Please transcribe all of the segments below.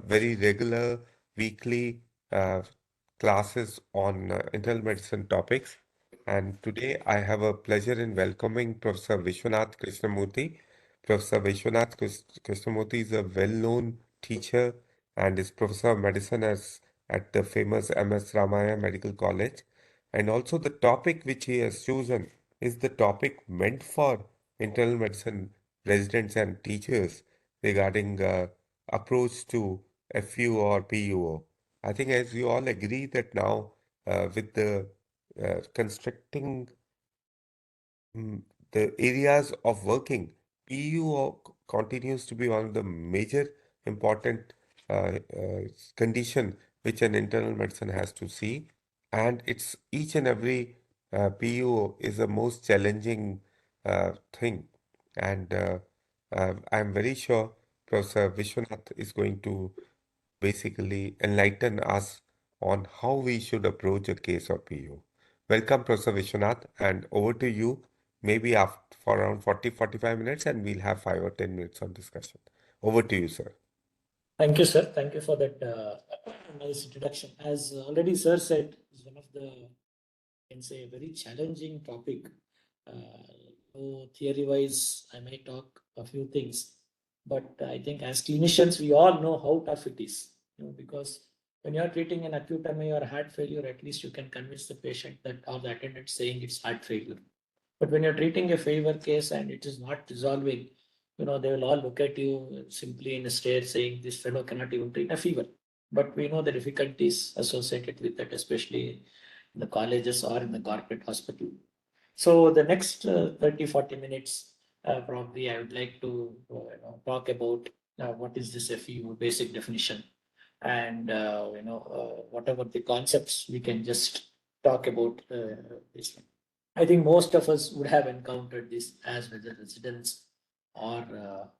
very regular weekly classes on internal medicine topics. And today I have a pleasure in welcoming Professor Vishwanath Krishnamurthy. Professor Krishnamurthy is a well-known teacher and is Professor of Medicine at the famous MS Ramaya Medical College. And also the topic which he has chosen is the topic meant for internal medicine residents and teachers regarding approach to FUO or PUO. I think as you all agree that now with the constructing Mm, the areas of working, PUO continues to be one of the major important condition which an internal medicine has to see, and it's each and every PUO is the most challenging thing, and I'm very sure Professor Vishwanath is going to basically enlighten us on how we should approach a case of PU. Welcome, Professor Vishwanath, and over to you, maybe after, for around 40-45 minutes, and we'll have 5 or 10 minutes of discussion. Over to you, sir. Thank you, sir. Thank you for that nice introduction. As already sir said, it's one of the, I can say, very challenging topic. Theory-wise, I may talk a few things, but I think as clinicians, we all know how tough it is. Because when you are treating an acute MI or heart failure, at least you can convince the patient that or the attendant saying it's heart failure. But when you're treating a fever case and it is not resolving, they will all look at you simply in a stare saying this fellow cannot even treat a fever. But we know the difficulties associated with that, especially in the colleges or in the corporate hospital. So the next 30-40 minutes, probably I would like to talk about what is this FEU basic definition, and whatever the concepts we can just talk about this. I think most of us would have encountered this as whether residents or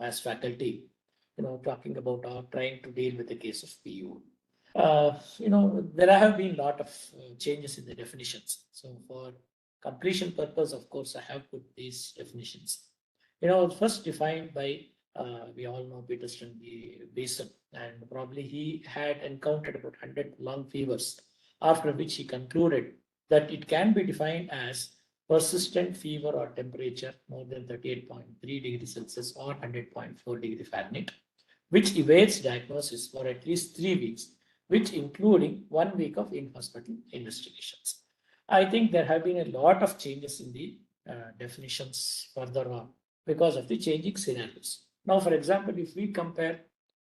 as faculty, talking about or trying to deal with the case of PU. There have been a lot of changes in the definitions. So for completion purpose, of course, I have put these definitions. First defined by, we all know Peterson Basin, and probably he had encountered about 100 lung fevers, after which he concluded that it can be defined as persistent fever or temperature more than 38.3 degrees Celsius or 100.4 degree Fahrenheit, which evades diagnosis for at least 3 weeks, which including 1 week of in-hospital investigations. I think there have been a lot of changes in the definitions further on because of the changing scenarios. Now, for example, if we compare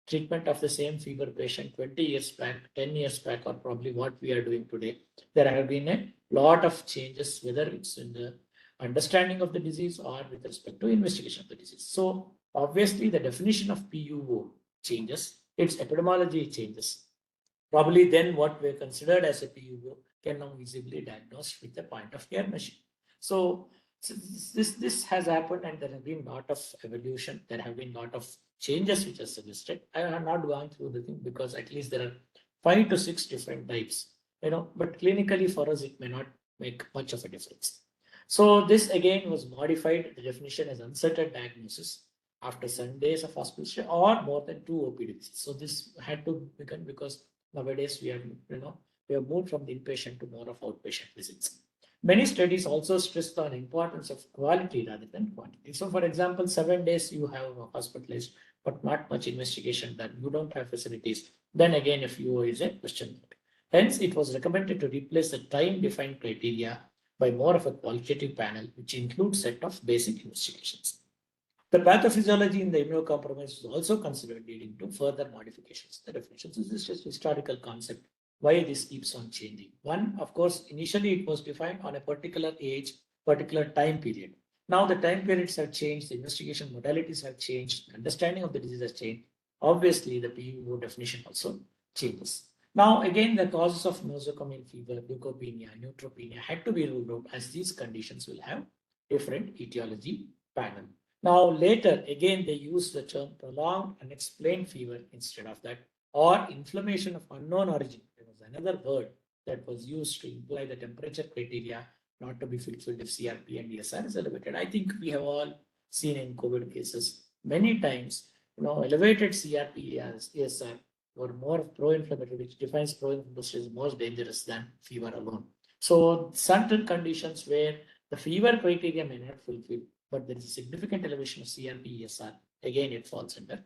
treatment of the same fever patient 20 years back, 10 years back, or probably what we are doing today, there have been a lot of changes, whether it's in the understanding of the disease or with respect to investigation of the disease. So obviously the definition of PUO changes, its epidemiology changes. Probably then what we considered as a PUO can now easily diagnosed with a point of care machine. So this has happened, and there have been a lot of evolution. There have been a lot of changes which are suggested. I have not gone through the thing because at least there are 5 to 6 different types, but clinically for us it may not make much of a difference. So this again was modified. The definition is uncertain diagnosis after 7 days of hospital stay or more than 2 OPD visits. So this had to begin because nowadays we have moved from the inpatient to more of outpatient visits. Many studies also stress the importance of quality rather than quantity. So, for example, 7 days you have hospitalized, but not much investigation done. You don't have facilities. Then again, FUO is a question mark. Hence, it was recommended to replace the time-defined criteria by more of a qualitative panel, which includes set of basic investigations. The pathophysiology in the immunocompromised is also considered, leading to further modifications. The definitions is just historical concept. Why this keeps on changing? One, of course, initially it was defined on a particular age, particular time period. Now the time periods have changed, the investigation modalities have changed, understanding of the disease has changed. Obviously, the PUO definition also changes. Now, again, the causes of nosocomial fever, leukopenia, neutropenia had to be ruled out, as these conditions will have different etiology pattern. Now, later, again, they use the term prolonged unexplained fever instead of that, or inflammation of unknown origin. There was another word that was used to imply the temperature criteria not to be fulfilled if CRP and DSR is elevated. I think we have all seen in COVID cases many times, elevated CRP as ESR or more pro-inflammatory, which defines pro-inflammatory is more dangerous than fever alone. So certain conditions where the fever criteria may not fulfill, but there is a significant elevation of CRP, ESR, again it falls under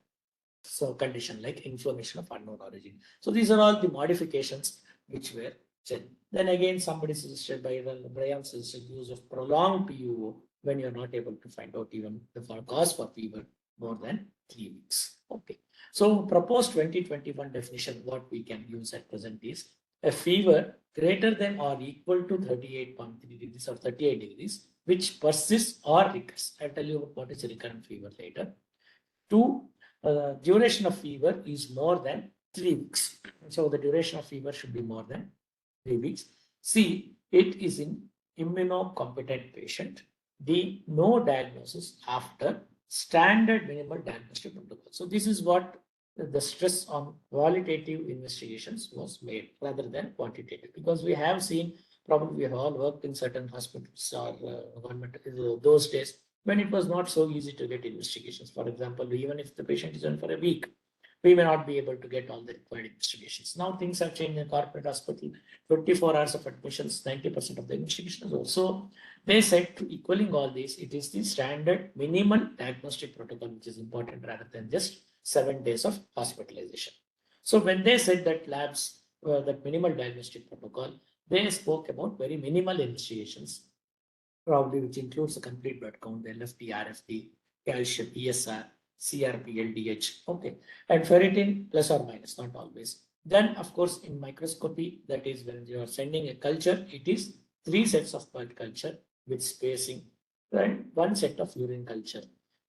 so condition like inflammation of unknown origin. So these are all the modifications which were said. Then again, somebody suggested by Brian suggested use of prolonged PUO when you're not able to find out even the cause for fever more than 3 weeks. Okay. So proposed 2021 definition, what we can use at present is a fever greater than or equal to 38.3 degrees or 38 degrees, which persists or recurs. I'll tell you what is a recurrent fever later. Two, duration of fever is more than 3 weeks. So the duration of fever should be more than 3 weeks. C, it is in immunocompetent patient. D, no diagnosis after standard minimal diagnostic protocol. So this is what the stress on qualitative investigations was made rather than quantitative, because we have seen, probably we have all worked in certain hospitals or government those days when it was not so easy to get investigations. For example, even if the patient is on for a week, we may not be able to get all the required investigations. Now things have changed in corporate hospital, 24 hours of admissions, 90% of the investigations also. They said to equaling all this, it is the standard minimal diagnostic protocol, which is important rather than just 7 days of hospitalization. So when they said that labs, that minimal diagnostic protocol, they spoke about very minimal investigations, probably which includes a complete blood count, the LFT, RFT, calcium, ESR, CRP, LDH, okay, and ferritin plus or minus, not always. Then, of course, in microscopy, that is when you are sending a culture, it is 3 sets of blood culture with spacing, and 1 set of urine culture.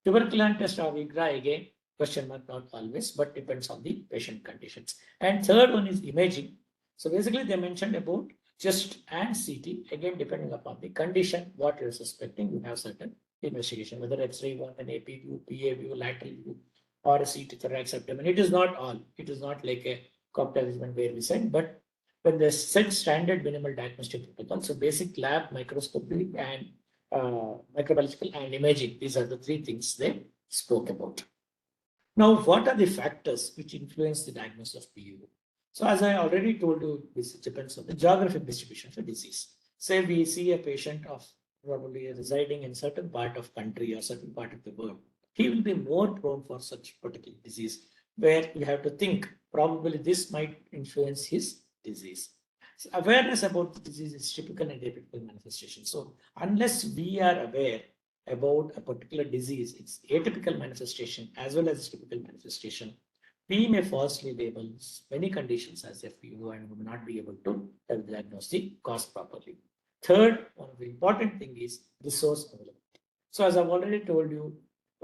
Tuberculin test or IGRA, again, question mark, not always, but depends on the patient conditions. And third one is imaging. So basically, they mentioned about chest and CT, again, depending upon the condition, what you're suspecting, you have certain investigation, whether X-ray one, an AP view, PA view, lateral view, or a CT thorax abdomen. It is not all. It is not like a cocktail where we said, but when they set standard minimal diagnostic protocol, so basic lab, microscopy, and microbiological and imaging, these are the 3 things they spoke about. Now, what are the factors which influence the diagnosis of PUO? So as I already told you, this depends on the geographic distribution of the disease. Say we see a patient of probably residing in certain part of country or certain part of the world, he will be more prone for such particular disease, where you have to think probably this might influence his disease. So awareness about the disease is typical and atypical manifestation. So unless we are aware about a particular disease, its atypical manifestation as well as its typical manifestation, we may falsely label many conditions as FUO and will not be able to diagnose the cause properly. Third, one of the important thing is resource availability. So as I've already told you,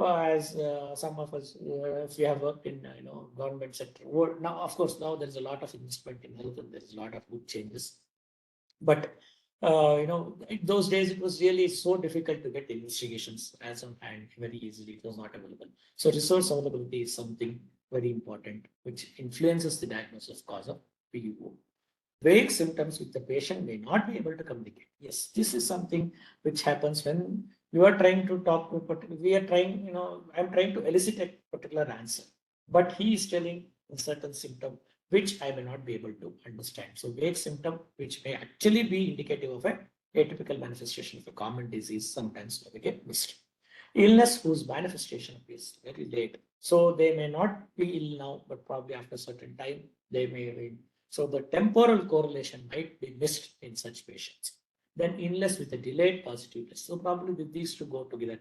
as some of us, if we have worked in government sector, now of course now there is a lot of investment in health and there is a lot of good changes, but in those days it was really so difficult to get investigations as on hand very easily. It was not available. So resource availability is something very important, which influences the diagnosis of cause of PUO. Vague symptoms with the patient may not be able to communicate. Yes, this is something which happens when you are trying to talk to a particular, we are trying, I'm trying to elicit a particular answer, but he is telling a certain symptom which I may not be able to understand. So vague symptom, which may actually be indicative of a atypical manifestation of a common disease, sometimes may get missed. Illness whose manifestation appears very late. So they may not be ill now, but probably after a certain time, they may be. So the temporal correlation might be missed in such patients. Then illness with a delayed positive test. So probably with these to go together.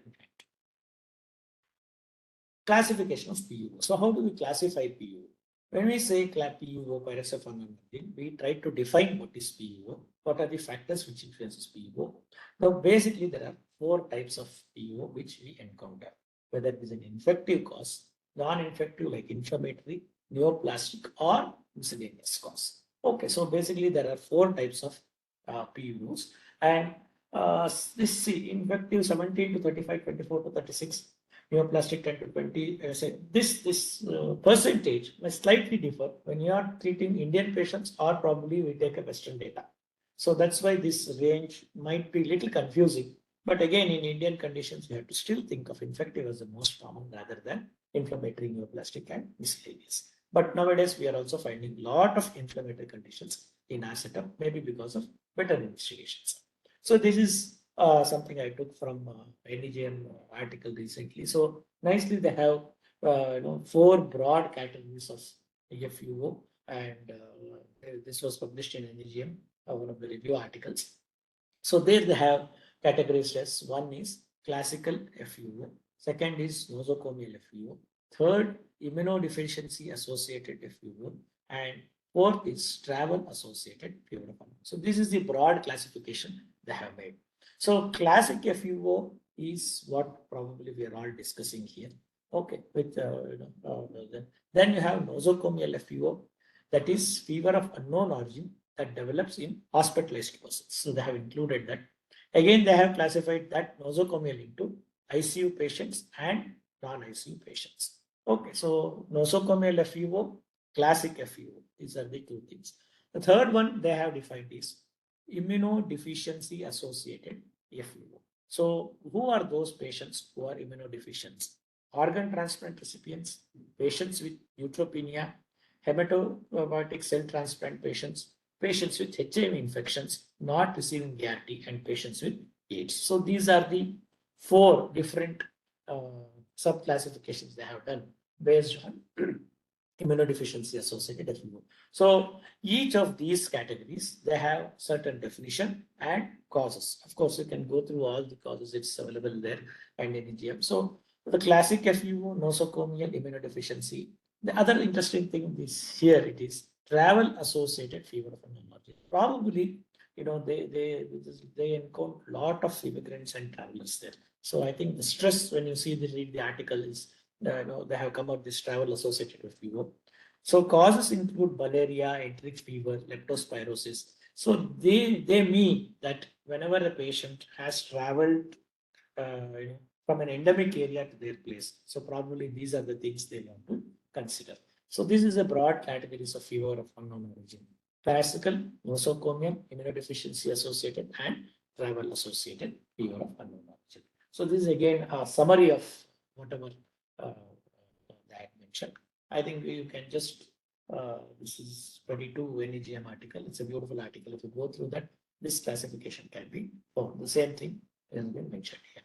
Classification of PUO. So how do we classify PUO? When we say PUO, pyrocephalon, we try to define what is PUO, what are the factors which influences PUO. Now, basically, there are 4 types of PUO which we encounter, whether it is an infective cause, non-infective like inflammatory, neoplastic, or miscellaneous cause. Okay, so basically there are 4 types of PUOs, and this infective 17 to 35, 24 to 36, neoplastic 10 to 20. This percentage may slightly differ when you are treating Indian patients, or probably we take a Western data. So that's why this range might be a little confusing. But again, in Indian conditions, we have to still think of infective as the most common rather than inflammatory, neoplastic, and miscellaneous. But nowadays, we are also finding a lot of inflammatory conditions in our setup, maybe because of better investigations. So this is something I took from NEJM article recently. So nicely, they have four broad categories of FUO, and this was published in NEJM, one of the review articles. So there they have categorized as one is classical FUO, second is nosocomial FUO, third immunodeficiency associated FUO, and fourth is travel associated fever. So this is the broad classification they have made. So classic FUO is what probably we are all discussing here. Okay, with then you have nosocomial FUO, that is fever of unknown origin that develops in hospitalized persons. So they have included that. Again, they have classified that nosocomial into ICU patients and non-ICU patients. Okay, so nosocomial FUO, classic FUO. These are the two things. The third one they have defined is immunodeficiency associated FUO. So who are those patients who are immunodeficient? Organ transplant recipients, patients with neutropenia, hematopoietic cell transplant patients, patients with HIV infections not receiving ART, and patients with AIDS. So these are the four different sub-classifications they have done based on immunodeficiency associated FUO. So each of these categories, they have certain definition and causes. Of course, you can go through all the causes, it's available there and in NEJM. So the classic FUO, nosocomial immunodeficiency. The other interesting thing is here it is travel associated fever of unknown origin. Probably, they encounter a lot of immigrants and travelers there. So I think the stress when you read the article is they have come up this travel associated with fever. So causes include malaria, enteric fever, leptospirosis. So they mean that whenever a patient has traveled from an endemic area to their place, so probably these are the things they want to consider. So this is a broad categories of fever of unknown origin: classical, nosocomial, immunodeficiency associated, and travel associated fever of unknown origin. So this is again a summary of whatever that mentioned. I think you can just this is 22 NEGM article. It's a beautiful article. If you go through that, this classification can be found. The same thing has been mentioned here.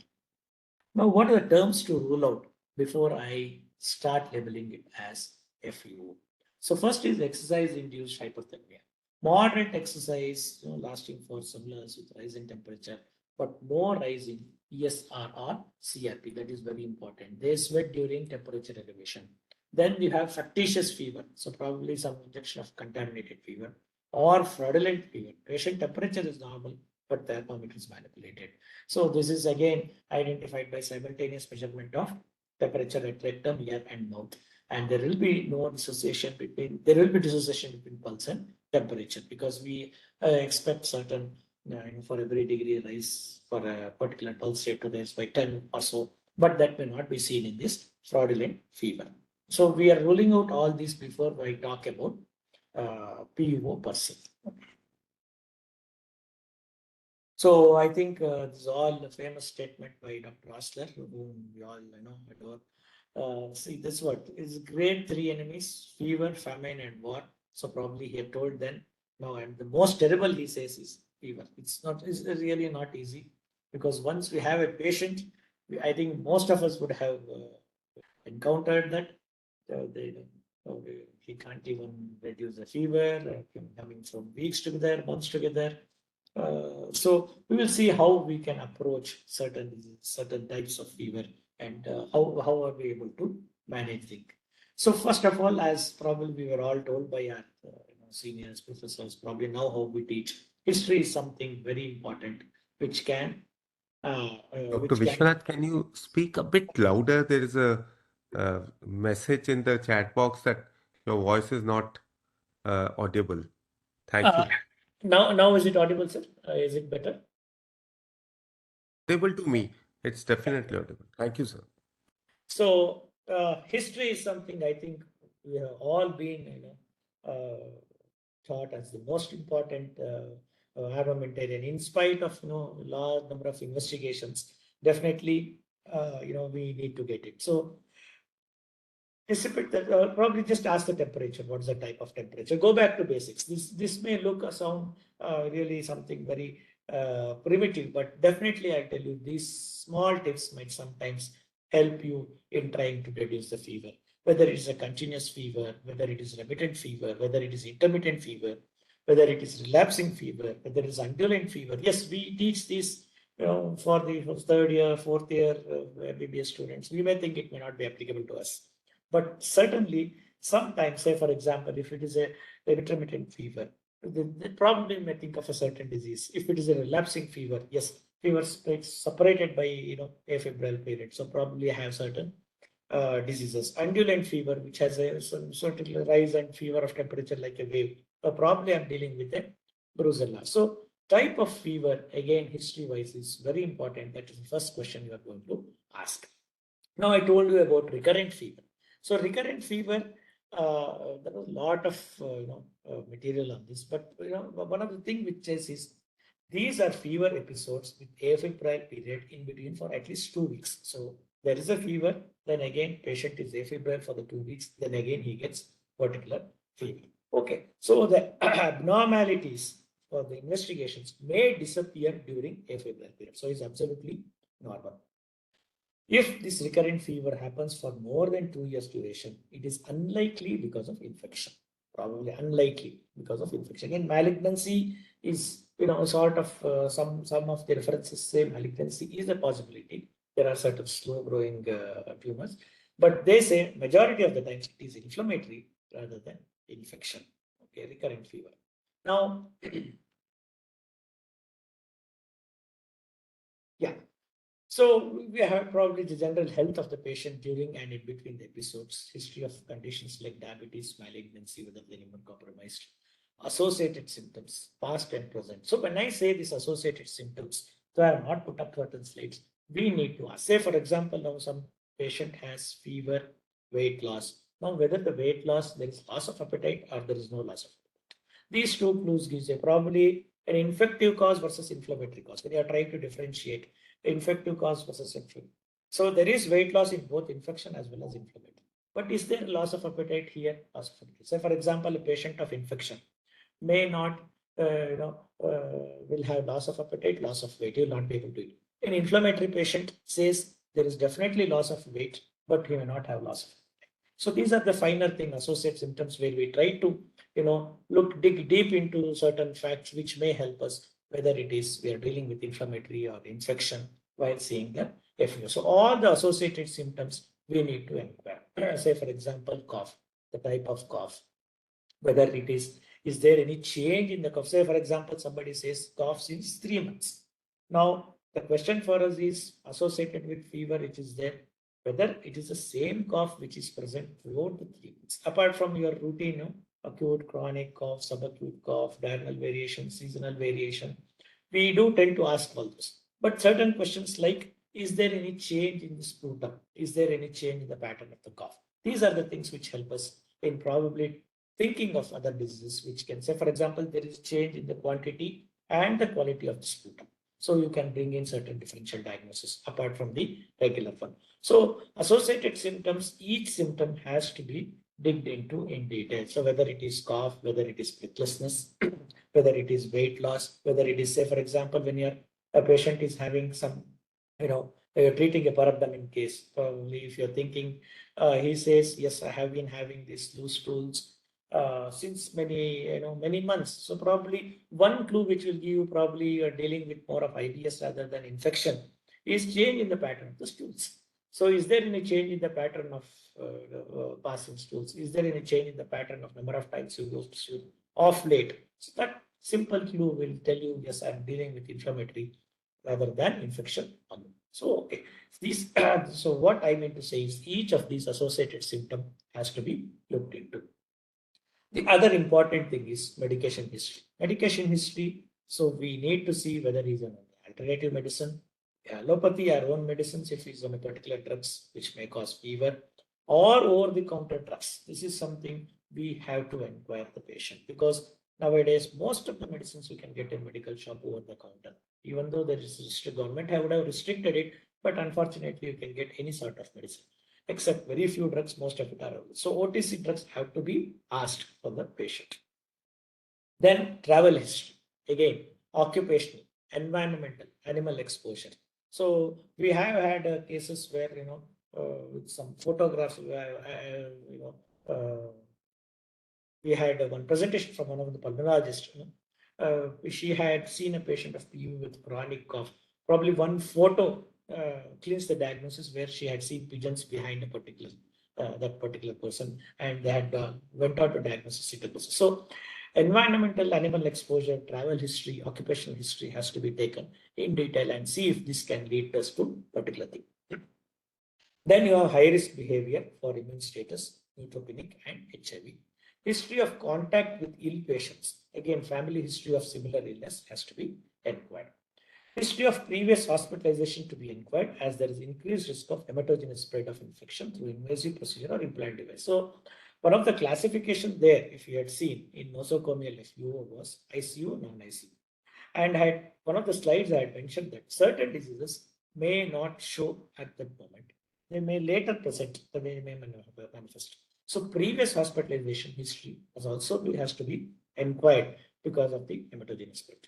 Now, what are the terms to rule out before I start labeling it as FUO? So first is exercise-induced hypothermia. Moderate exercise lasting for some hours with rise in temperature, but no rise in ESR or CRP. That is very important. They sweat during temperature elevation. Then you have factitious fever. So probably some injection of contaminated fever or fraudulent fever. Patient temperature is normal, but thermometer is manipulated. So this is again identified by simultaneous measurement of temperature at rectum, ear, and mouth. And there will be dissociation between pulse and temperature, because we expect certain for every degree rise for a particular pulse rate to rise by 10 or so, but that may not be seen in this fraudulent fever. So we are ruling out all these before I talk about PUO per se. So I think this is all a famous statement by Dr. Osler, whom we all adore. See, this what is great three enemies: fever, famine, and war. So probably he had told then. No, and the most terrible he says is fever. It's really not easy, because once we have a patient, I think most of us would have encountered that. He can't even reduce the fever, coming from weeks together, months together. So we will see how we can approach certain types of fever, and how are we able to manage things. So first of all, as probably we were all told by our seniors, professors, probably now how we teach, history is something very important, which can Dr. Vishwanath, can you speak a bit louder? There is a message in the chat box that your voice is not audible. Thank uh, you. now is it audible, sir? Is it better? Audible to me. It's definitely audible. Thank you, sir. So history is something I think we have all been taught as the most important armamentarian. In spite of large number of investigations, definitely we need to get it. So dissipate that, probably just ask the temperature. What is the type of temperature? Go back to basics. This may look or sound really something very primitive, but definitely I tell you, these small tips might sometimes help you in trying to reduce the fever. Whether it is a continuous fever, whether it is remittent fever, whether it is intermittent fever, whether it is relapsing fever, whether it is undulant fever. Yes, we teach this, for the third year, fourth year MBBS students. We may think it may not be applicable to us, but certainly sometimes, say for example, if it is a intermittent fever, they probably may think of a certain disease. If it is a relapsing fever, yes, fever is separated by afebrile period, so probably have certain diseases. Undulant fever, which has some certain rise and fever of temperature like a wave. So probably I'm dealing with a brucella. So type of fever, again, history-wise is very important. That is the first question you are going to ask. Now I told you about recurrent fever. So recurrent fever, there was a lot of material on this, but one of the things which says is these are fever episodes with afebrile period in between for at least 2 weeks. So there is a fever, then again patient is afebrile for the 2 weeks, then again he gets particular fever. Okay, so the abnormalities for the investigations may disappear during afebrile period. So it's absolutely normal. If this recurrent fever happens for more than 2 years duration, it is unlikely because of infection. Probably unlikely because of infection. Again, malignancy is, sort of some of the references say malignancy is a possibility. There are certain slow growing tumors, but they say majority of the times it is inflammatory rather than infection. Okay, recurrent fever. Now, yeah. So we have probably the general health of the patient during and in between the episodes, history of conditions like diabetes, malignancy, whether they're immunocompromised, associated symptoms, past and present. So when I say these associated symptoms, so I have not put up certain slides, we need to ask. Say, for example, now some patient has fever, weight loss. Now, whether the weight loss, there is loss of appetite or there is no loss of appetite. These two clues gives you probably an infective cause versus inflammatory cause. When you are trying to differentiate infective cause versus inflammatory. So there is weight loss in both infection as well as inflammatory. But is there loss of appetite here? Loss of appetite. Say, for example, a patient of infection may not, will have loss of appetite, loss of weight. He will not be able to eat. An inflammatory patient says there is definitely loss of weight, but he may not have loss of appetite. So these are the finer thing, associated symptoms, where we try to, dig deep into certain facts which may help us, whether it is we are dealing with inflammatory or infection while seeing the FUO. So all the associated symptoms we need to inquire. Say, for example, cough, the type of cough, whether it is there any change in the cough? Say, for example, somebody says cough since 3 months. Now, the question for us is associated with fever, which is there, whether it is the same cough which is present throughout the 3 months, apart from your routine, acute, chronic cough, subacute cough, diurnal variation, seasonal variation. We do tend to ask all this. But certain questions like, is there any change in the sputum? Is there any change in the pattern of the cough? These are the things which help us in probably thinking of other diseases, which can say, for example, there is change in the quantity and the quality of the sputum. So you can bring in certain differential diagnosis apart from the regular one. So associated symptoms, each symptom has to be digged into in detail. So whether it is cough, whether it is breathlessness, whether it is weight loss, whether it is, say, for example, when a patient is having some, you're treating a parabdomen case. Probably if you're thinking, he says, yes, I have been having these loose stools since many months. So probably one clue which will give you probably you're dealing with more of IBS rather than infection is change in the pattern of the stools. So is there any change in the pattern of passing stools? Is there any change in the pattern of number of times you go to stool off late? So that simple clue will tell you, yes, I'm dealing with inflammatory rather than infection. So okay, these so what I mean to say is each of these associated symptom has to be looked into. The other important thing is medication history. Medication history, so we need to see whether he's on alternative medicine, allopathy, our own medicines, if he's on a particular drugs which may cause fever, or over-the-counter drugs. This is something we have to inquire the patient, because nowadays most of the medicines you can get in medical shop over the counter. Even though there is government would have restricted it, but unfortunately you can get any sort of medicine. except very few drugs, most of it are available. So OTC drugs have to be asked for the patient. Then travel history, again, occupational, environmental, animal exposure. So we have had cases where, with some photographs, we had one presentation from one of the pulmonologists. She had seen a patient of PU with chronic cough. Probably one photo cleans the diagnosis where she had seen pigeons behind a particular that particular person, and they had went on to diagnose sickle. So, environmental, animal exposure, travel history, occupational history has to be taken in detail and see if this can lead us to particular thing. Then you have high risk behavior for immune status, neutropenic, and HIV. History of contact with ill patients. Again, family history of similar illness has to be inquired. History of previous hospitalization to be inquired, as there is increased risk of hematogenous spread of infection through invasive procedure or implant device. So, one of the classification there, if you had seen in nosocomial FUO, was ICU, non-ICU. And had one of the slides I had mentioned that certain diseases may not show at that moment. They may later present, they may manifest. So previous hospitalization history has to be inquired because of the hematogenous spread.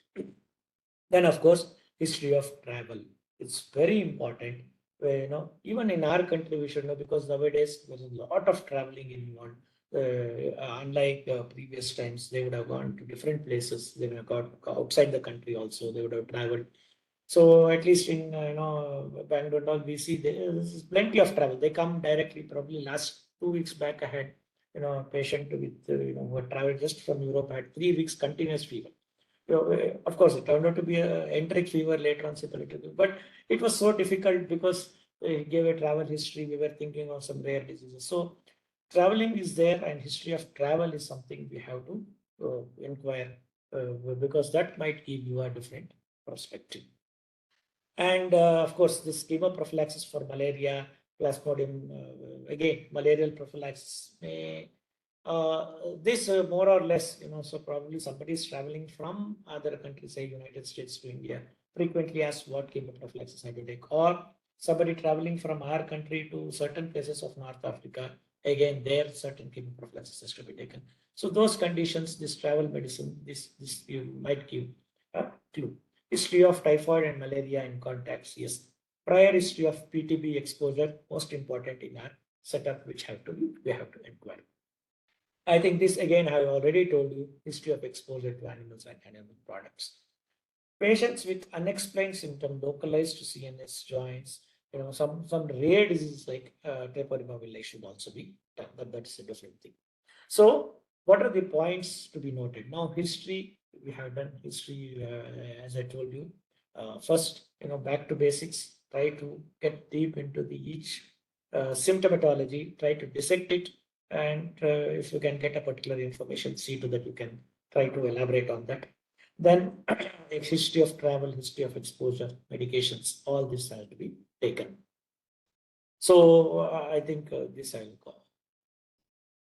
Then, of course, history of travel. It's very important. Where, even in our country, we should know, because nowadays there's a lot of traveling in one. Unlike previous times, they would have gone to different places. They would have got outside the country also. They would have traveled. So at least in Bangalore, we see there's plenty of travel. They come directly. Probably last 2 weeks back, I had a patient with who had traveled just from Europe, had 3 weeks continuous fever. Of course, it turned out to be an enteric fever later on, syphilitic, but it was so difficult because he gave a travel history. We were thinking of some rare diseases. So traveling is there, and history of travel is something we have to inquire because that might give you a different perspective. And of course, this chemoprophylaxis for malaria, plasmodium, again, malarial prophylaxis may this more or less, so probably somebody is traveling from other countries, say United States to India, frequently asks what chemoprophylaxis I to take, or somebody traveling from our country to certain places of North Africa, again, there certain chemoprophylaxis has to be taken. So those conditions, this travel medicine, this you might give a clue. History of typhoid and malaria in contacts, yes. Prior history of PTB exposure, most important in our setup, which we have to inquire. I think this again, I have already told you, history of exposure to animals and animal products. Patients with unexplained symptom localized to CNS joints, some rare diseases like treponema should also be done. That's a different thing. So, what are the points to be noted? Now, history, we have done history, as I told you. First, back to basics, try to get deep into each symptomatology, try to dissect it, and if you can get a particular information, see to that you can try to elaborate on that. Then, history of travel, history of exposure, medications, all this has to be taken. So, I think this I will call.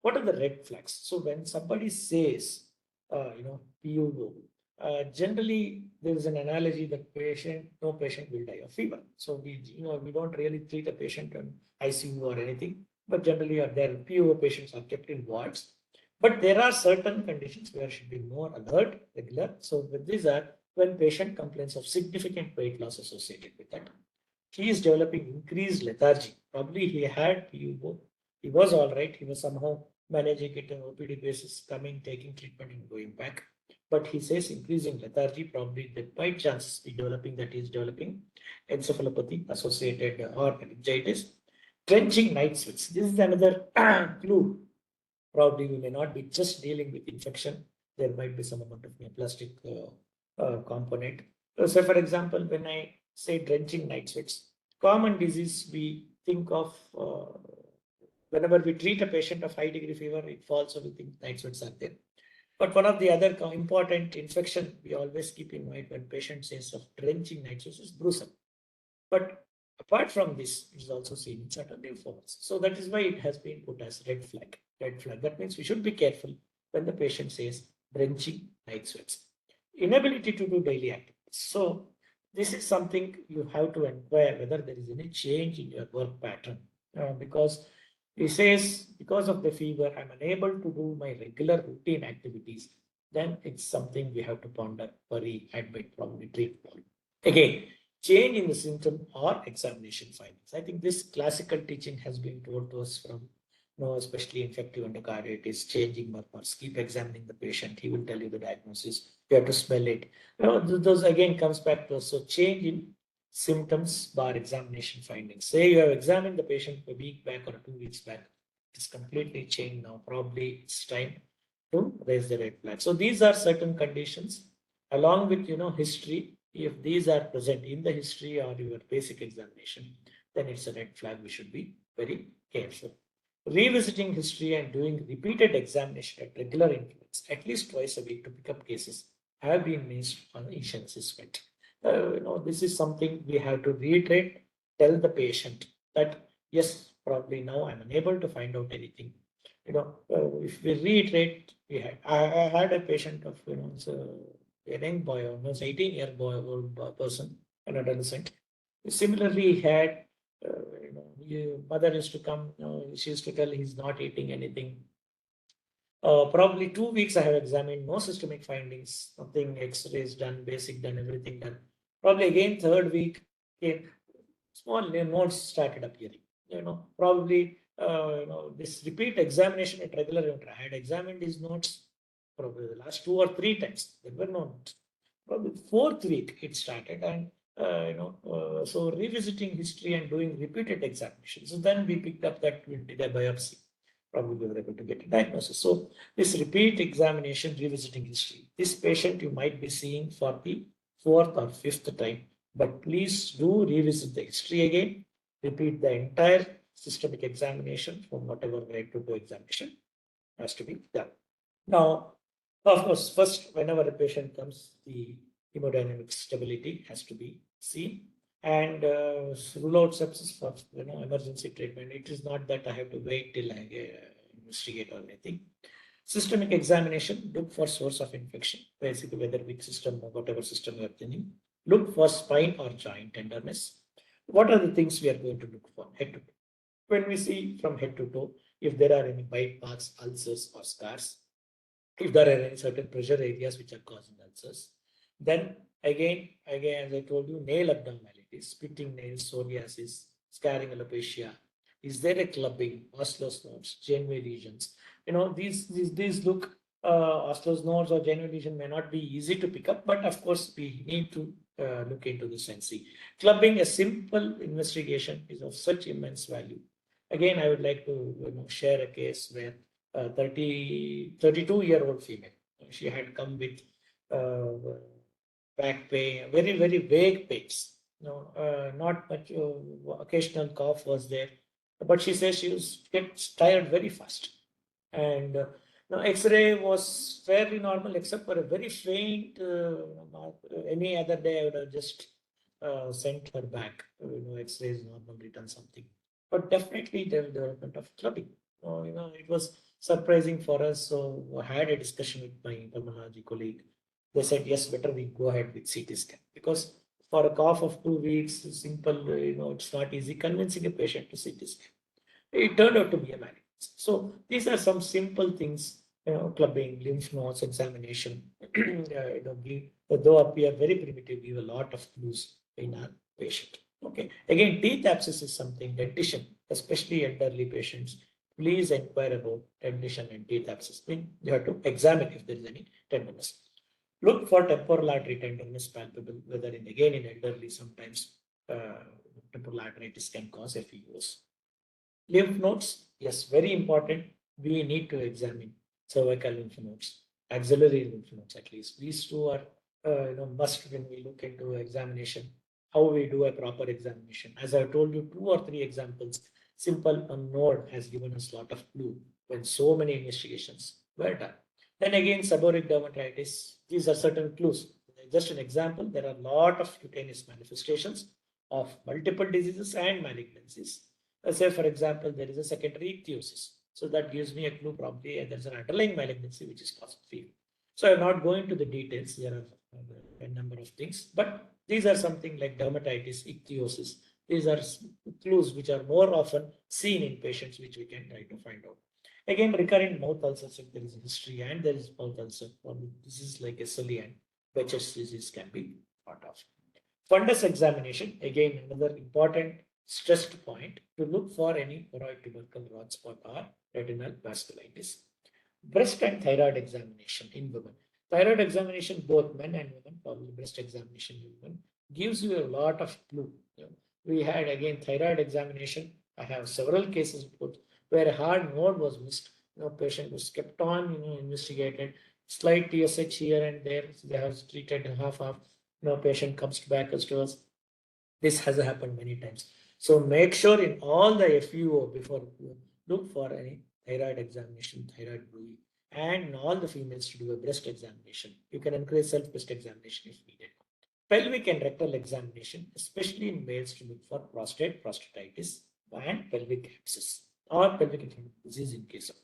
What are the red flags? So when somebody says, PUO, generally there is an analogy that no patient will die of fever. So we don't really treat a patient in ICU or anything, but generally their PUO patients are kept in wards. But there are certain conditions where should be more alert, regular. So with these are when patient complains of significant weight loss associated with that. He is developing increased lethargy. Probably he had PUO. He was all right. He was somehow managing it on OPD basis, coming, taking treatment, and going back. But he says increasing lethargy, probably that by chance be developing that he is developing encephalopathy associated or meningitis. Drenching night sweats. This is another clue. Probably we may not be just dealing with infection. There might be some amount of neoplastic component. So, for example, when I say drenching night sweats, common disease we think of whenever we treat a patient of high degree fever, it falls, so we think night sweats are there. But one of the other important infection we always keep in mind when patient says of drenching night sweats is brucum. But apart from this, it is also seen in certain lymphomas. So that is why it has been put as red flag. Red flag. That means we should be careful when the patient says drenching night sweats. Inability to do daily activities. So this is something you have to inquire whether there is any change in your work pattern. because he says, because of the fever, I'm unable to do my regular routine activities. Then it's something we have to ponder, worry, admit, probably treat. Again, change in the symptom or examination findings. I think this classical teaching has been told to us from, especially infective endocarditis, changing murmurs, keep examining the patient. He will tell you the diagnosis. You have to smell it. Those again comes back to us. So change in symptoms bar examination findings. Say you have examined the patient a week back or 2 weeks back. It's completely changed now. Probably it's time to raise the red flag. So these are certain conditions along with history. If these are present in the history or your basic examination, then it's a red flag. We should be very careful. Revisiting history and doing repeated examination at regular intervals, at least twice a week, to pick up cases have been missed on initial assessment. This is something we have to reiterate, tell the patient that yes, probably now I'm unable to find out anything. If we reiterate, I had a patient of it's a young boy, almost 18-year boy, old person, an adolescent. Similarly, he had mother used to come, she used to tell he's not eating anything. Probably 2 weeks I have examined, no systemic findings, nothing, X-rays done, basic done, everything done. Probably again, third week, okay, small notes started appearing. Probably this repeat examination at regular interval. I had examined his notes probably the last 2 or 3 times. There were no notes. Probably fourth week it started, and so revisiting history and doing repeated examinations. So then we picked up that we did a biopsy. Probably we were able to get a diagnosis. So this repeat examination, revisiting history. This patient you might be seeing for the fourth or fifth time, but please do revisit the history again. Repeat the entire systemic examination from whatever grade to do examination has to be done. Now, of course, first, whenever a patient comes, the hemodynamic stability has to be seen and rule out sepsis for emergency treatment. It is not that I have to wait till I investigate or anything. Systemic examination, look for source of infection, basically whether weak system or whatever system you are thinning. Look for spine or joint tenderness. What are the things we are going to look for head to toe? When we see from head to toe, if there are any bite marks, ulcers or scars, if there are any certain pressure areas which are causing ulcers, then again, as I told you, nail abnormalities, splitting nails, psoriasis, scarring alopecia. Is there a clubbing, Osler's nodes, Janeway lesions? These look, Osler's nodes or Janeway lesion may not be easy to pick up, but of course we need to look into this and see. Clubbing, a simple investigation, is of such immense value. Again, I would like to share a case where 32-year-old female. She had come with back pain, very, very vague pains. Not much, occasional cough was there. But she says she gets tired very fast. And X-ray was fairly normal except for a very faint mark. Any other day I would have just sent her back. X-ray is normal, written something. But definitely the development of clubbing. It was surprising for us. So I had a discussion with my pulmonology colleague. They said, yes, better we go ahead with CT scan because for a cough of 2 weeks, simple, it's not easy convincing a patient to CT scan. It turned out to be a malignancy. So these are some simple things, clubbing, lymph nodes, examination, though appear very primitive, give a lot of clues in our patient. Okay. Again, teeth abscess is something, dentition, especially elderly patients, please inquire about dentition and teeth abscess. You have to examine if there is any tenderness. Look for temporal artery tenderness palpable, whether again in elderly, sometimes temporal arteritis can cause FUOs. Lymph nodes, yes, very important. We need to examine cervical lymph nodes, axillary lymph nodes at least. These two are must when we look into examination, how we do a proper examination. As I told you, 2 or 3 examples, simple node has given us a lot of clue when so many investigations were done. Then again, seborrheic dermatitis, these are certain clues. Just an example, there are a lot of cutaneous manifestations of multiple diseases and malignancies. Let's say, for example, there is a secondary ichthyosis. So that gives me a clue probably there's an underlying malignancy which is causing fever. So I'm not going to the details. There are a number of things, but these are something like dermatitis, ichthyosis. These are clues which are more often seen in patients, which we can try to find out. Again, recurrent mouth ulcers, if there is a history and there is mouth ulcer, probably disease like SLE and Behçet's disease can be thought of. Fundus examination, again, another important stressed point to look for any choroid tubercle rod spot or retinal vasculitis. Breast and thyroid examination in women. Thyroid examination, both men and women, probably breast examination in women, gives you a lot of clue. We had again thyroid examination. I have several cases where a hard node was missed. Patient was kept on, investigated. Slight TSH here and there. They have treated half. Patient comes back to us. This has happened many times. So make sure in all the FUO before you look for any thyroid examination, thyroid buoy, and in all the females to do a breast examination. You can encourage self-breast examination if needed. Pelvic and rectal examination, especially in males, to look for prostate, prostatitis, and pelvic abscess or pelvic inflammatory disease in case of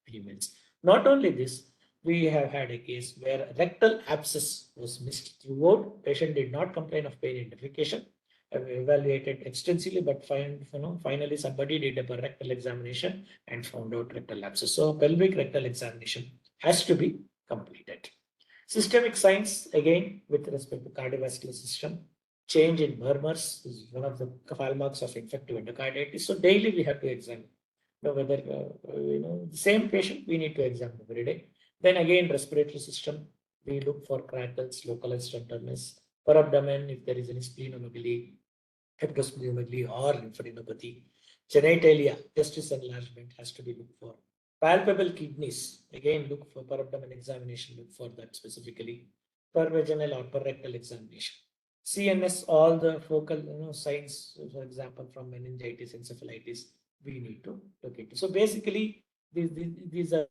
females. Not only this, we have had a case where rectal abscess was missed throughout. Patient did not complain of pain in defecation. Evaluated extensively, but finally somebody did a rectal examination and found out rectal abscess. So pelvic rectal examination has to be completed. Systemic signs, again, with respect to cardiovascular system, change in murmurs is one of the hallmarks of infective endocarditis. So daily we have to examine. Whether the same patient we need to examine every day. Then again, respiratory system, we look for crackles, localized tenderness, per abdomen if there is any splenomegaly, hepatosplenomegaly or lymphadenopathy. Genitalia, testis enlargement has to be looked for. Palpable kidneys, again look for per abdomen examination, look for that specifically. Per vaginal or per rectal examination. CNS, all the focal signs, for example, from meningitis, encephalitis, we need to look into. So basically, these are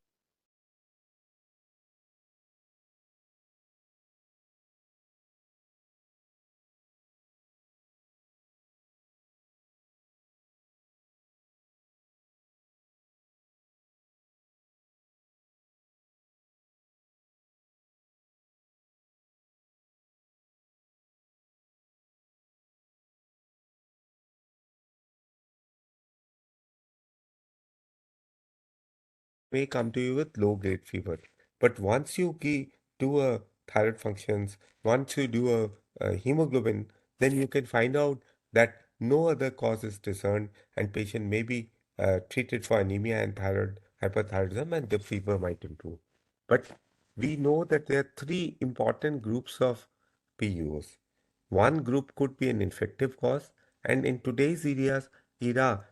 May come to you with low grade fever. But once you do a thyroid functions, once you do a hemoglobin, then you can find out that no other cause is discerned and patient may be treated for anemia and thyroid hyperthyroidism and the fever might improve. But we know that there are three important groups of PUOs. One group could be an infective cause, and in today's era,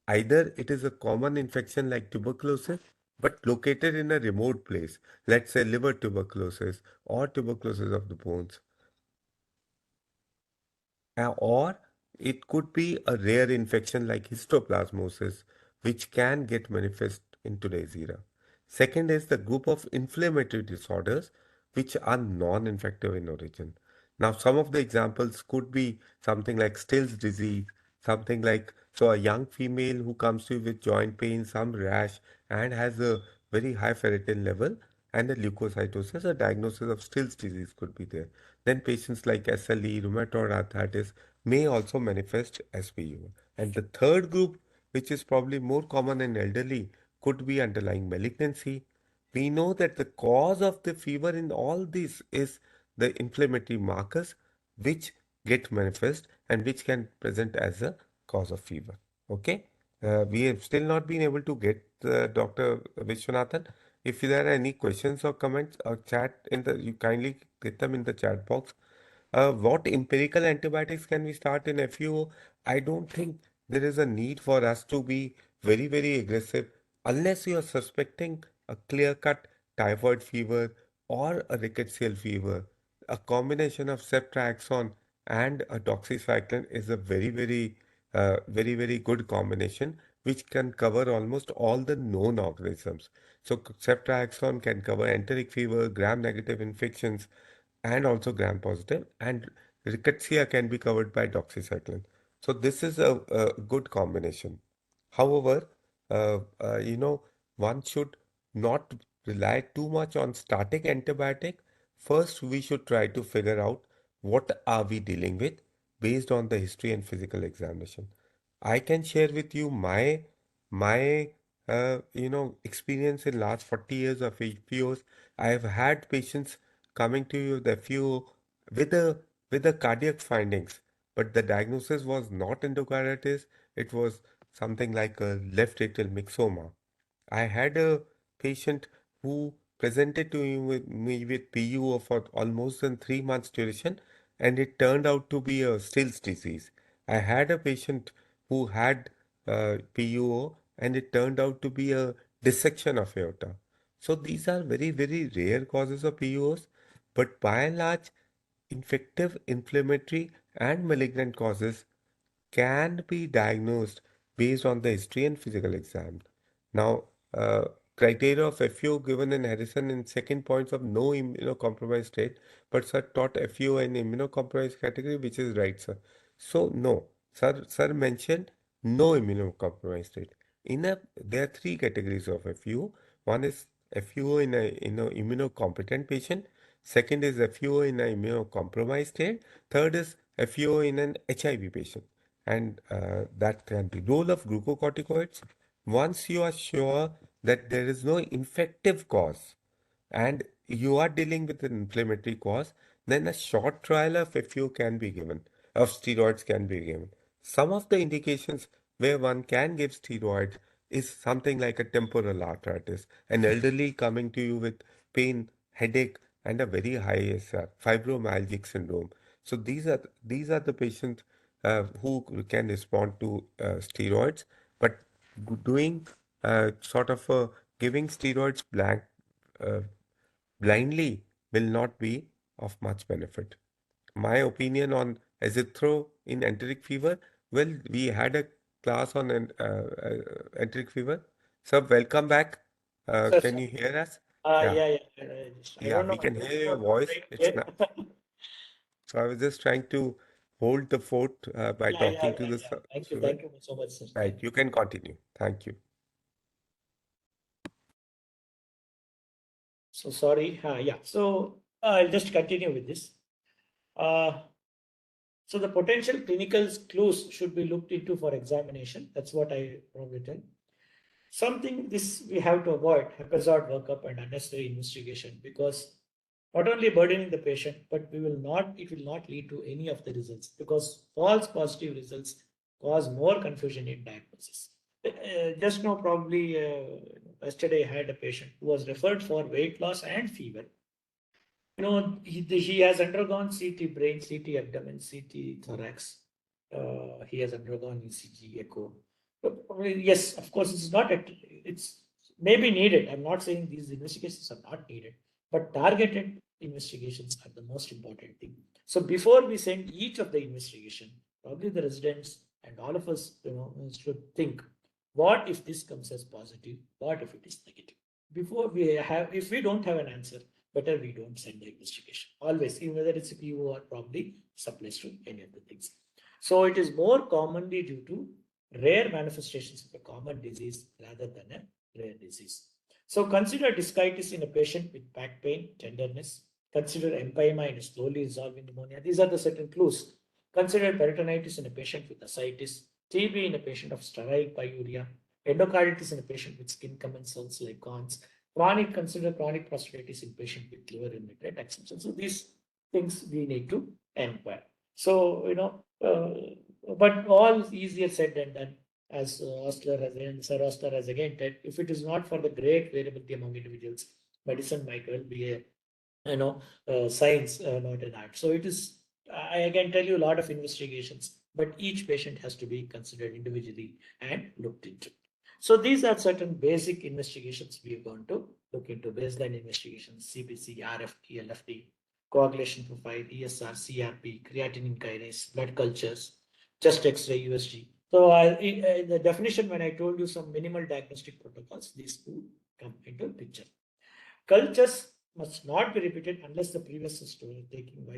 either it is a common infection like tuberculosis, but located in a remote place, let's say liver tuberculosis or tuberculosis of the bones, or it could be a rare infection like histoplasmosis, which can get manifest in today's era. Second is the group of inflammatory disorders, which are non-infective in origin. Now, some of the examples could be something like Still's disease, something like so a young female who comes to you with joint pain, some rash, and has a very high ferritin level and a leukocytosis, a diagnosis of Still's disease could be there. Then patients like SLE, rheumatoid arthritis may also manifest SPU. And the third group, which is probably more common in elderly, could be underlying malignancy. We know that the cause of the fever in all this is the inflammatory markers which get manifest and which can present as a cause of fever. Okay, we have still not been able to get Dr. Vishwanathan. If there are any questions or comments or chat in the, you kindly get them in the chat box. What empirical antibiotics can we start in FUO? I don't think there is a need for us to be very aggressive unless you are suspecting a clear-cut typhoid fever or a rickettsial fever. A combination of ceftriaxone and a doxycycline is a very good combination which can cover almost all the known organisms. So ceftriaxone can cover enteric fever, gram-negative infections, and also gram positive, and rickettsia can be covered by doxycycline. So this is a good combination. However, one should not rely too much on static antibiotic. First, we should try to figure out what are we dealing with. based on the history and physical examination. I can share with you my experience in last 40 years of FPOs. I have had patients coming to you with FUO with a with the cardiac findings, but the diagnosis was not endocarditis. It was something like a left atrial myxoma. I had a patient who presented to me with PUO for almost in 3 months duration, and it turned out to be a Still's disease. I had a patient who had PUO, and it turned out to be a dissection of aorta. So these are very, very rare causes of PUOs, but by and large, infective, inflammatory, and malignant causes can be diagnosed based on the history and physical exam. Now, uh, criteria of FUO given in Harrison in second points of no immunocompromised state, but sir taught FUO in immunocompromised category, which is right, sir. So no, sir mentioned no immunocompromised state. There are three categories of FUO. One is FUO in a immunocompetent patient. Second is FUO in an immunocompromised state. Third is FUO in an HIV patient, and that can be role of glucocorticoids. Once you are sure that there is no infective cause and you are dealing with an inflammatory cause, then a short trial of FU can be given, of steroids can be given. Some of the indications where one can give steroids is something like a temporal arthritis, an elderly coming to you with pain, headache, and a very high SR, fibromyalgic syndrome. So these are the patients who can respond to steroids, but doing sort of giving steroids uh, blindly will not be of much benefit. My opinion on azithro in enteric fever, well, we had a class on enteric fever. Sir, welcome back. So, Can you hear us? Yeah, yeah, yeah. I yeah, don't know. we I can don't hear your know voice. right It's here. not. So I was just trying to hold the fort by Yeah, yeah, talking to yeah, the yeah. Thank you. student. Thank you so much, sir. Right, Thank you. you can continue. Thank you. So sorry. Yeah. So I'll just continue with this. Uh, so the potential clinical clues should be looked into for examination. That's what I probably tell. Something this we have to avoid haphazard workup and unnecessary investigation because not only burdening the patient, but it will not lead to any of the results because false positive results cause more confusion in diagnosis. Just now, probably yesterday I had a patient who was referred for weight loss and fever. He has undergone CT brain, CT abdomen, CT thorax. He has undergone ECG, echo. Yes, of course, it's maybe needed. I'm not saying these investigations are not needed, but targeted investigations are the most important thing. So before we send each of the investigation, probably the residents and all of us, should think, what if this comes as positive? What if it is negative? If we don't have an answer, better we don't send the investigation. Always, even whether it's a PO or probably supplies to any of the things. So it is more commonly due to rare manifestations of a common disease rather than a rare disease. So consider discitis in a patient with back pain, tenderness. Consider empyema in a slowly resolving pneumonia. These are the certain clues. Consider peritonitis in a patient with ascites, TB in a patient of sterile pyuria, endocarditis in a patient with skin commensals like cons, consider chronic prostatitis in patient with liver infiltrate exception. So these things we need to inquire. So but all easier said than done. As Sir Ostler has again said, if it is not for the great variability among individuals, medicine might well be a science, not an art. So it is. I can tell you a lot of investigations, but each patient has to be considered individually and looked into. So these are certain basic investigations we are going to look into: baseline investigations, CBC, RFT, LFT, coagulation profile, ESR, CRP, creatinine kinase, blood cultures, chest X-ray, USG. So in the definition, when I told you some minimal diagnostic protocols, these two come into picture. Cultures must not be repeated unless the previous history taking while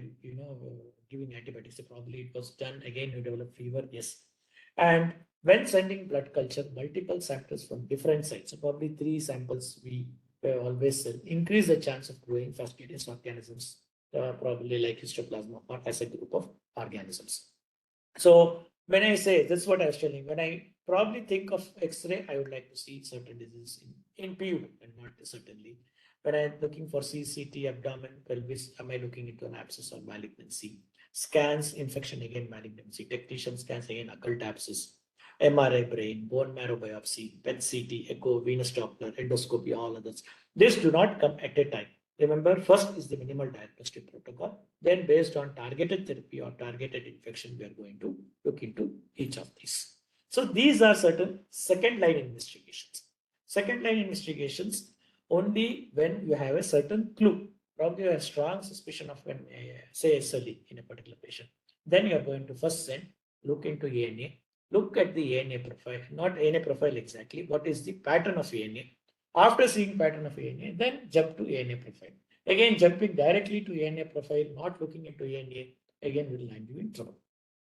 giving antibiotics. So probably it was done again. You develop fever, yes. And when sending blood culture, multiple samples from different sites, so probably 3 samples we always send, increase the chance of growing fastidious organisms, probably like histoplasma or as a group of organisms. So when I say, that's what I was telling, when I probably think of X-ray, I would like to see certain diseases in PU and not certainly. When I'm looking for CCT, abdomen, pelvis, am I looking into an abscess or malignancy? Scans, infection, again malignancy. Technician scans, again occult abscess. MRI brain, bone marrow biopsy, PET CT, echo, venous Doppler, endoscopy, all others. These do not come at a time. Remember, first is the minimal diagnostic protocol. Then, based on targeted therapy or targeted infection, we are going to look into each of these. So, these are certain second line investigations. Second line investigations only when you have a certain clue, probably a strong suspicion of when, say, SLE in a particular patient. Then you are going to first send, look into ANA, look at the ANA profile, not ANA profile exactly, what is the pattern of ANA. After seeing pattern of ANA, then jump to ANA profile. Again, jumping directly to ANA profile, not looking into ANA, again will land you in trouble.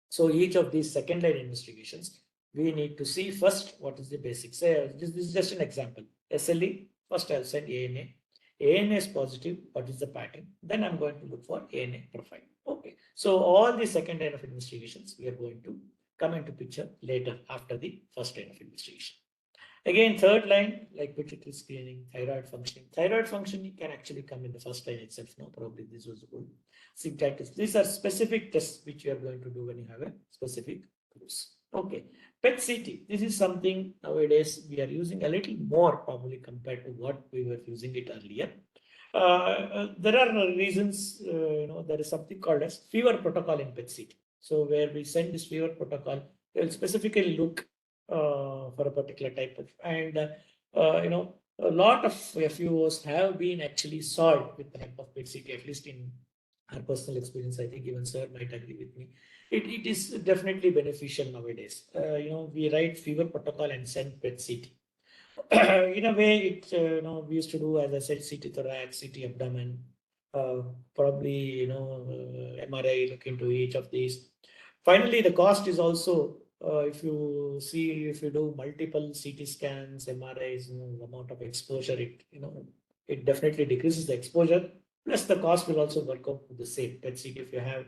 So each of these second line investigations, we need to see first what is the basics. Say, this is just an example. SLE, first I'll send ANA. ANA is positive, what is the pattern? Then I'm going to look for ANA profile. Okay. So all the second line of investigations, we are going to come into picture later after the first line of investigation. Again, third line, like pituitary screening, thyroid functioning. Thyroid functioning can actually come in the first line itself. No, probably this was good. Synctitis. These are specific tests which you are going to do when you have a specific clues. Okay. PET CT. This is something nowadays we are using a little more probably compared to what we were using it earlier. There are reasons, there is something called as fever protocol in PET CT. So where we send this fever protocol, they will specifically look for a particular type of, and a lot of FUOs have been actually solved with the help of PET CT, at least in our personal experience. I think even sir might agree with me. It is definitely beneficial nowadays. We write fever protocol and send PET CT. In a way, it we used to do, as I said, CT thorax, CT abdomen, probably MRI, look into each of these. Finally, the cost is also, if you do multiple CT scans, MRIs, amount of exposure, it definitely decreases the exposure. Plus, the cost will also work out to the same. PET CT, if you have,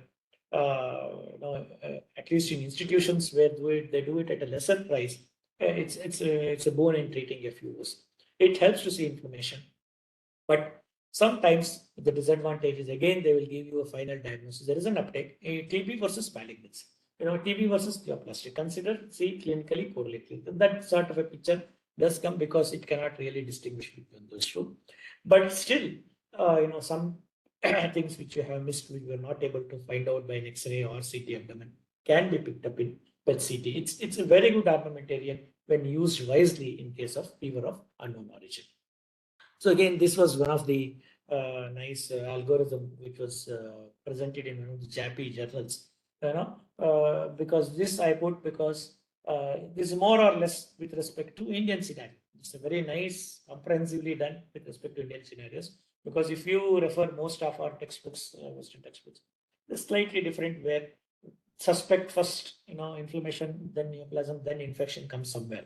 at least in institutions where they do it at a lesser price, it's a bone in treating FUOs. It helps to see inflammation, but sometimes the disadvantage is, again, they will give you a final diagnosis. There is an uptake, TB versus malignancy. TB versus neoplastic. Consider, see, clinically correlated. That sort of a picture does come because it cannot really distinguish between those two. But still, some things which you have missed, we were not able to find out by an X-ray or CT abdomen, can be picked up in PET CT. It's a very good armamentarium when used wisely in case of fever of unknown origin. So again, this was one of the nice algorithm which was presented in one of the JAPI journals. Because this I put because this is more or less with respect to Indian scenario. It's a very nice, comprehensively done with respect to Indian scenarios. Because if you refer most of our textbooks, Western textbooks, they're slightly different, where suspect first, inflammation, then neoplasm, then infection comes somewhere.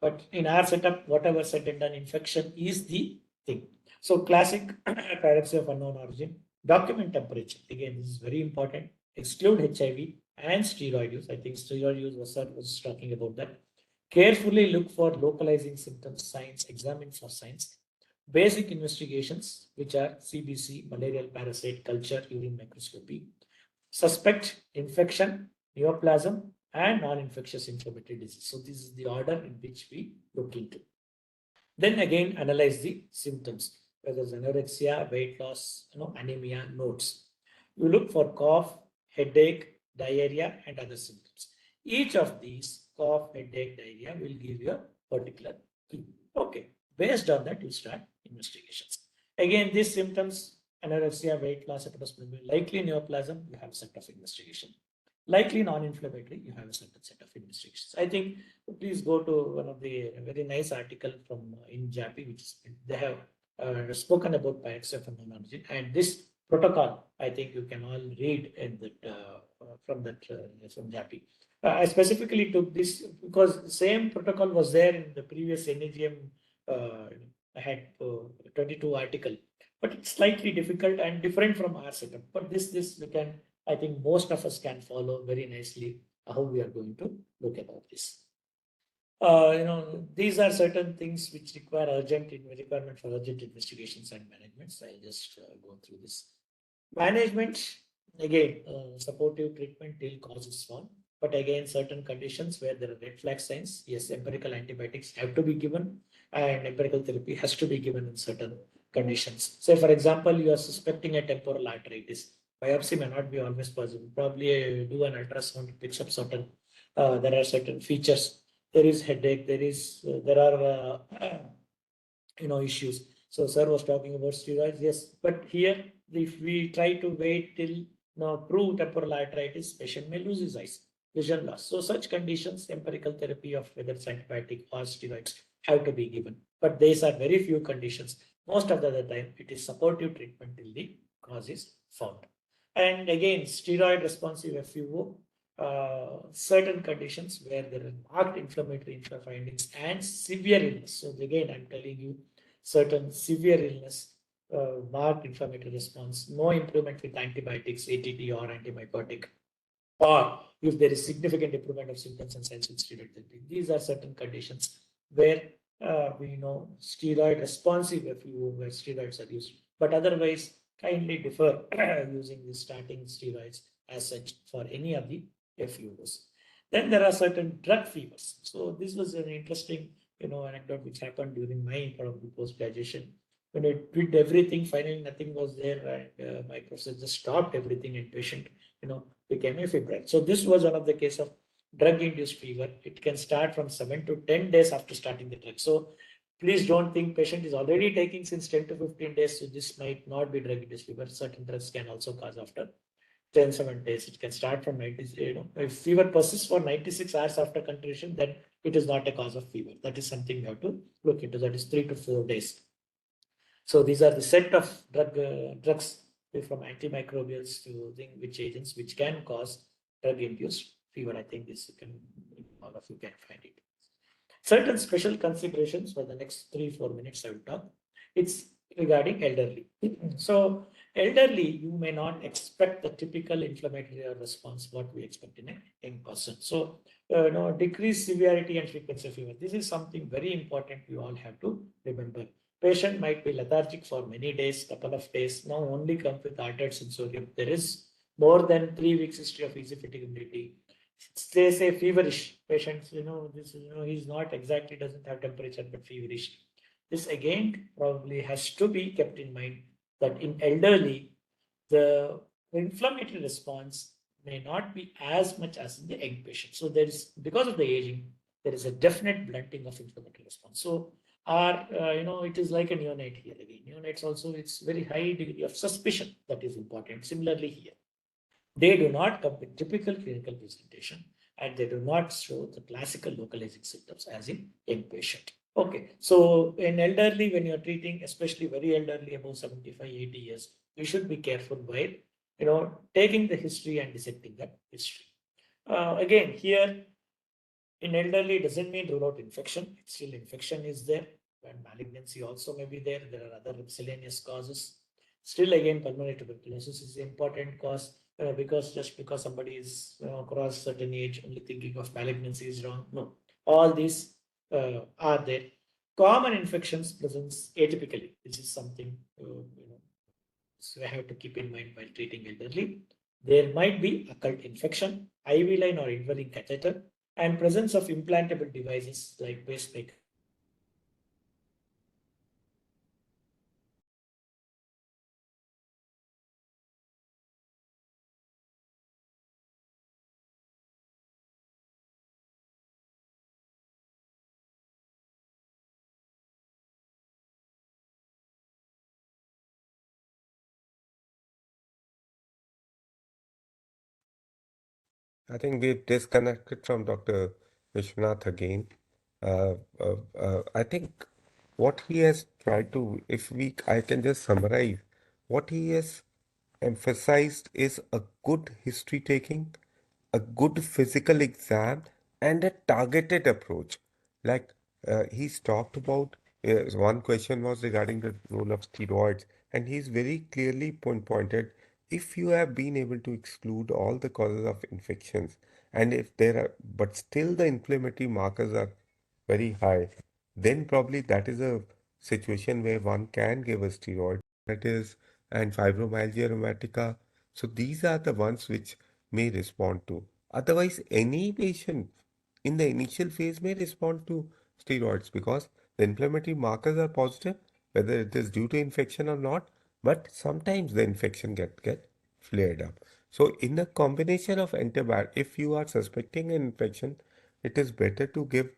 But in our setup, whatever said and done, infection is the thing. So classic pyrexia of unknown origin, document temperature. Again, this is very important. Exclude HIV and steroid use. I think steroid use was talking about that. Carefully look for localizing symptoms, signs, examine for signs. Basic investigations, which are CBC, malarial parasite culture, urine microscopy. Suspect infection, neoplasm, and non-infectious inflammatory disease. So this is the order in which we look into. Then again, analyze the symptoms, whether it's anorexia, weight loss, anemia, nodes. You look for cough, headache, diarrhea, and other symptoms. Each of these, cough, headache, diarrhea, will give you a particular key. Okay. Based on that, you start investigations. Again, these symptoms, anorexia, weight loss, likely neoplasm, you have a set of investigation. Likely non-inflammatory, you have a certain set of investigations. I think please go to one of the very nice article from in JAPI, which they have spoken about pyrexia of unknown origin, and this protocol, I think you can all read in that from JAPI. I specifically took this because the same protocol was there in the previous NAGM. I had 22 article, but it's slightly difficult and different from our setup. But this we can, I think most of us can follow very nicely. how we are going to look about this. These are certain things which require requirement for urgent investigations and managements. I'll just go through this. Management, again, supportive treatment till cause is found. But again, certain conditions where there are red flag signs, yes, empirical antibiotics have to be given and empirical therapy has to be given in certain conditions. Say, for example, you are suspecting a temporal arteritis. Biopsy may not be always possible. Probably do an ultrasound, picks up certain, there are certain features. There is headache, there are, issues. So sir was talking about steroids, yes, but here if we try to wait till now prove temporal arteritis, patient may lose his eyes, vision loss. So such conditions, empirical therapy of whether it's antibiotic or steroids have to be given. But these are very few conditions. Most of the other time, it is supportive treatment till the cause is found. And again, steroid responsive FUO, certain conditions where there are marked inflammatory findings and severe illness. So again, I'm telling you, certain severe illness, marked inflammatory response, no improvement with antibiotics, ATT or antibiotic, or if there is significant improvement of symptoms and signs with steroid therapy. These are certain conditions where we know steroid responsive FUO where steroids are used. But otherwise, kindly defer using the starting steroids as such for any of the FUOs. Then there are certain drug fevers. So this was an interesting, anecdote which happened during my probably post graduation. When I did everything, finally nothing was there, and my professor just stopped everything, and patient, became a febrile. So this was one of the case of drug-induced fever. It can start from 7 to 10 days after starting the drug. So please don't think patient is already taking since 10 to 15 days. So this might not be drug-induced fever. Certain drugs can also cause after 10, 7 days. It can start from 90, if fever persists for 96 hours after continuation, then it is not a cause of fever. That is something we have to look into. That is 3 to 4 days. So these are the set of drugs from antimicrobials to which agents which can cause drug-induced fever. I think this all of you can find it. Certain special considerations for the next 3-4 minutes I will talk. It's regarding elderly. So elderly, you may not expect the typical inflammatory response what we expect in a young person. So decrease severity and frequency of fever. This is something very important you all have to remember. Patient might be lethargic for many days, couple of days. Now only come with altered sensorium. There is more than 3 weeks history of easy fatiguability. They say feverish patients. This he's not exactly doesn't have temperature but feverish. This again probably has to be kept in mind that in elderly the inflammatory response may not be as much as in the young patient. So there is, because of the aging, there is a definite blunting of inflammatory response. So our, it is like a neonate here again. Neonates also, it's very high degree of suspicion that is important. Similarly here, they do not come with typical clinical presentation and they do not show the classical localizing symptoms as in inpatient. Okay, so in elderly, when you're treating, especially very elderly, above 75, 80 years, you should be careful while, taking the history and dissecting that history. Again, here in elderly doesn't mean rule out infection. Still, infection is there, and malignancy also may be there. There are other miscellaneous causes. Still, again, pulmonary tuberculosis is the important cause, because just because somebody is across certain age, only thinking of malignancy is wrong. No, all these are there. Common infections presents atypically. This is something so I have to keep in mind while treating elderly. There might be occult infection, IV line or invalid catheter, and presence of implantable devices like pacemaker. I think we've disconnected from Dr. Vishwanath again. I think what he has tried to, if I can just summarize, what he has emphasized is a good history taking, a good physical exam, and a targeted approach. Like he's talked about, one question was regarding the role of steroids, and he's very clearly pointed if you have been able to exclude all the causes of infections And if there are, but still the inflammatory markers are very high, then probably that is a situation where one can give a steroid. That is, and fibromyalgia rheumatica. So these are the ones which may respond to. Otherwise, any patient in the initial phase may respond to steroids because the inflammatory markers are positive, whether it is due to infection or not. But sometimes the infection get flared up. So in a combination of antibiotic, if you are suspecting an infection, it is better to give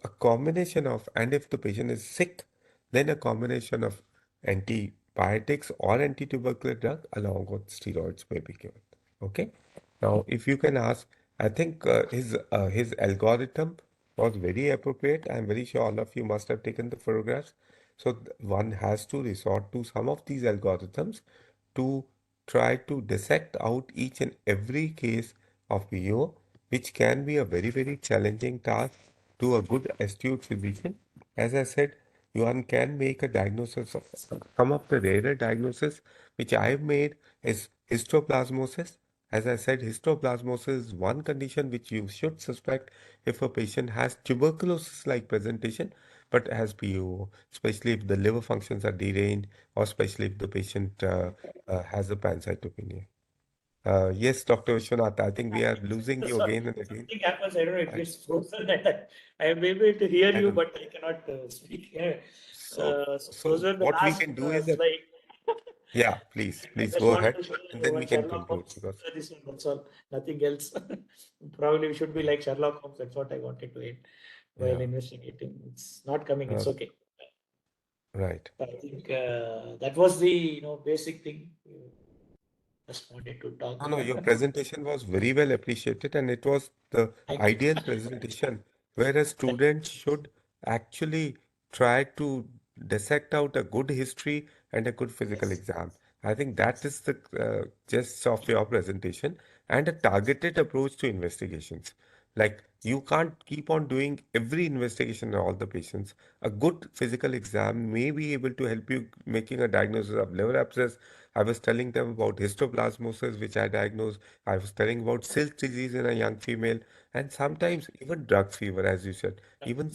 a combination of, and if the patient is sick, then a combination of antibiotics or antitubercular drug along with steroids may be given. Okay. Now, if you can ask, I think his algorithm was very appropriate. I'm very sure all of you must have taken the photographs. So one has to resort to some of these algorithms to try to dissect out each and every case of PO, which can be a very, very challenging task to a good astute physician. As I said, one can make a diagnosis of some of the rarer diagnosis which I have made is histoplasmosis. As I said, histoplasmosis is one condition which you should suspect if a patient has tuberculosis-like presentation but has PO, especially if the liver functions are deranged or especially if the patient has a pancytopenia. Yes, Dr. Vishwanath, I think we are losing you Sorry, again and again. something happens. I don't know. It I, gets frozen. I am able to hear I you, don't. but I cannot speak. Yeah. So, So those so were the what we last can do is that, slide. yeah, I please just go wanted ahead to show and you then we what can Sherlock conclude Holmes. because, This one, that's all. Nothing else. Probably we should be yeah, like Sherlock Holmes. That's what I wanted to end while yeah, investigating. It's not coming. It's uh, okay. right. I think that was the basic thing. Just wanted to No, talk. no, your presentation was very well appreciated, and it was the Thank you. ideal presentation where a student should actually try to dissect out a good history and a good physical Yes. exam. I think that is the gist of your presentation and a targeted approach to investigations. Like you can't keep on doing every investigation on all the patients. A good physical exam may be able to help you making a diagnosis of liver abscess. I was telling them about histoplasmosis, which I diagnosed. I was telling about Silk disease in a young female, and sometimes even drug fever, as you said. Even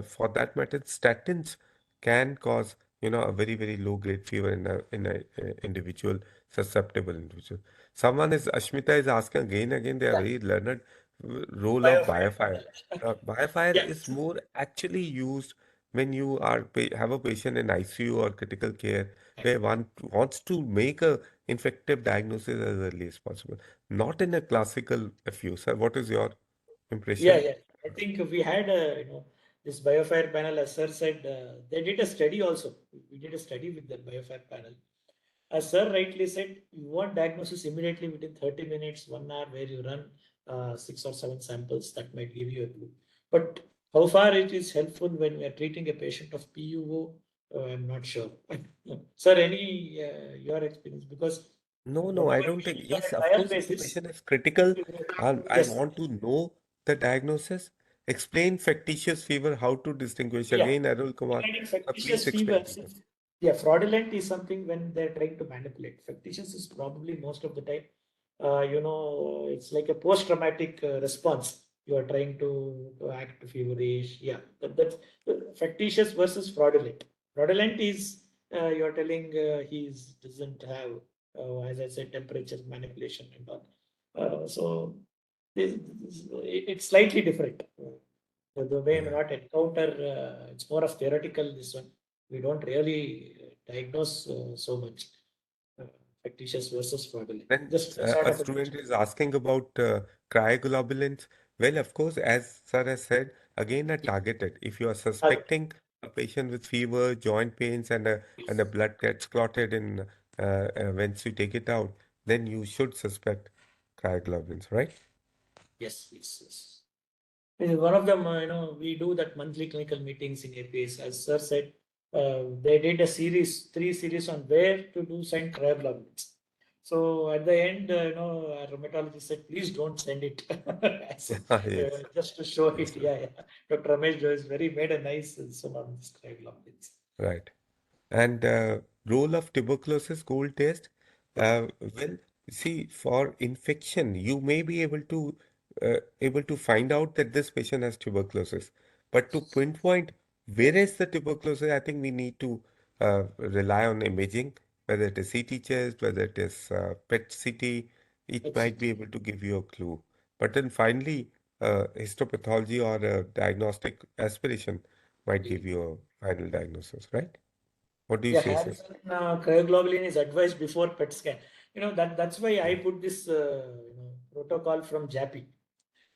for that matter, statins can cause, a very, very low grade fever in a individual, susceptible individual. Someone is Ashmita is asking again, again. They are Yeah. very learned role of Biofire. biofire. Biofire Yeah. is more actually used when you have a patient in ICU or critical care where one wants to make a infective diagnosis as early as possible, not in a classical FU. Sir, what is your Yeah, impression? yeah. I think we had this biofire panel, as sir said, they did a study also. We did a study with the biofire panel. As sir rightly said, you want diagnosis immediately within 30 minutes, 1 hour, where you run 6 or 7 samples that might give you a clue. But how far it is helpful when we are treating a patient of PUO, I'm not sure. Sir, any your experience? Because No, no, I whatever don't we think. did on Yes, a of trial course, if the basis, patient is critical and I yes, want to know the diagnosis, explain factitious fever, how to distinguish. yeah. Again, Arul Kumar, Regarding please factitious explain fever, to us. yeah, fraudulent is something when they're trying to manipulate. Factitious is probably most of the time, it's like a post-traumatic response. You are trying to act feverish. Yeah, that's factitious versus fraudulent. Fraudulent is you're telling he doesn't have, as I said, temperature manipulation and all. So it's slightly different. The way I may Yeah. not encounter, it's more of theoretical. This one we don't really diagnose so much uh, factitious versus fraudulent. Then Just sort a of a student picture. is asking about cryoglobulins. Well, of course, as sir has said, again, a Yeah. targeted. If you are Okay. suspecting a patient with fever, joint pains, and a blood gets clotted in once you take it out, then you should suspect cryoglobulins, right? Yes, yes, yes. One of them, we do that monthly clinical meetings in APS. As sir said, they did a series, 3 series on where to do send cryoglobulins. So at the end, our rheumatologist said, please don't send it. Yes, Just to show it. understood. Yeah, yeah. Dr. Ramesh Joyce very made a nice sum on this cryoglobulins. Right. And role of tuberculosis gold test. Well, see, for infection, you may be able to. able to find out that this patient has tuberculosis. But to pinpoint where is the tuberculosis, I think we need to rely on imaging, whether it is CT chest, whether it is PET CT, it might be HCT. able to give you a clue. But then finally, histopathology or a diagnostic aspiration might give you a final diagnosis, right? What do you Yeah, say, sir? Harrison cryoglobulin is advised before PET scan. That's why I Yeah, put this protocol from JAPI,